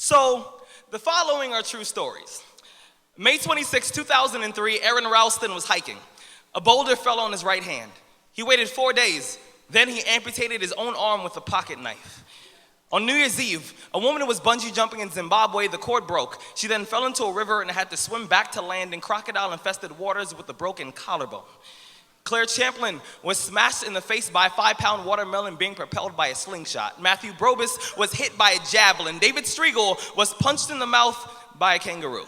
So, the following are true stories. May 26, 2003, Aaron Ralston was hiking. A boulder fell on his right hand. He waited 4 days. Then he amputated his own arm with a pocket knife. On New Year's Eve, a woman who was bungee jumping in Zimbabwe, the cord broke. She then fell into a river and had to swim back to land in crocodile-infested waters with a broken collarbone. Claire Champlin was smashed in the face by a 5-pound watermelon being propelled by a slingshot. Matthew Brobus was hit by a javelin. David Striegel was punched in the mouth by a kangaroo.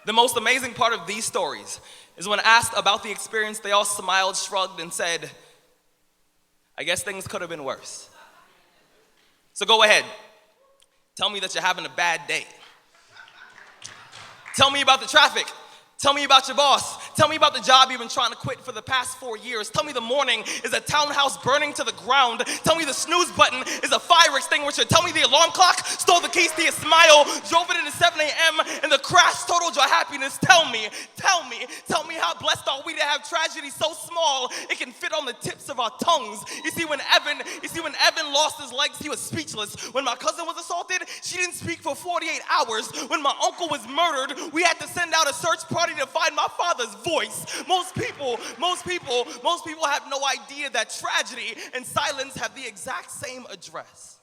The most amazing part of these stories is when asked about the experience, they all smiled, shrugged, and said, I guess things could have been worse. So go ahead. Tell me that you're having a bad day. Tell me about the traffic. Tell me about your boss. Tell me about the job you've been trying to quit for the past 4 years. Tell me the morning is a townhouse burning to the ground. Tell me the snooze button is a fire extinguisher. Tell me the alarm clock stole the keys to your smile, drove it into 7 a.m., and the crash totaled your happiness. Tell me how blessed are we to have tragedy so small it can fit on the tips of our tongues. You see, when Evan lost his legs, he was speechless. When my cousin was assaulted, she didn't speak for 48 hours. When my uncle was murdered, we had to send out a search party to find my father's voice. Most people have no idea that tragedy and silence have the exact same address.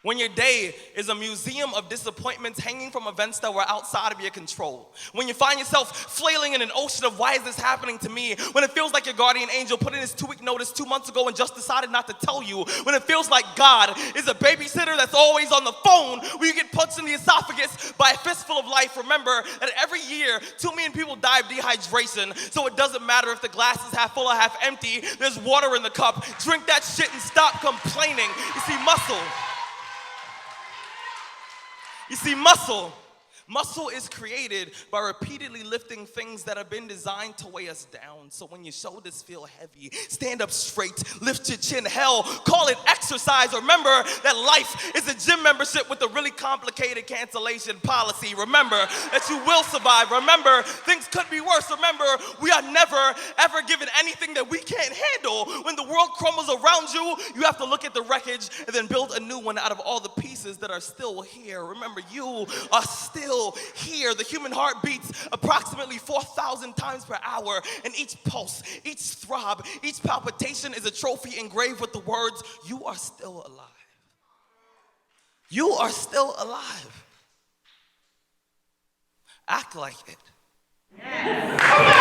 When your day is a museum of disappointments hanging from events that were outside of your control. When you find yourself flailing in an ocean of why is this happening to me? When it feels like your guardian angel put in his 2-week notice 2 months ago and just decided not to tell you. When it feels like God is a babysitter that's always on the phone. When you get punched in the esophagus by a fistful of life. Remember that every year 2 million people die of dehydration. So it doesn't matter if the glass is half full or half empty. There's water in the cup. Drink that shit and stop complaining. You see, muscle is created by repeatedly lifting things that have been designed to weigh us down. So when your shoulders feel heavy, stand up straight, lift your chin. Hell, call it exercise. Remember that life is a gym membership with a really complicated cancellation policy. Remember that you will survive. Remember, things could be worse. Remember, we are never, ever given anything that we can't handle. When the world crumbles around you, you have to look at the wreckage and then build a new one out of all the pieces that are still here. Remember, you are still here. The human heart beats approximately 4,000 times per hour, and each pulse, each throb, each palpitation is a trophy engraved with the words, you are still alive. You are still alive. Act like it. Yes.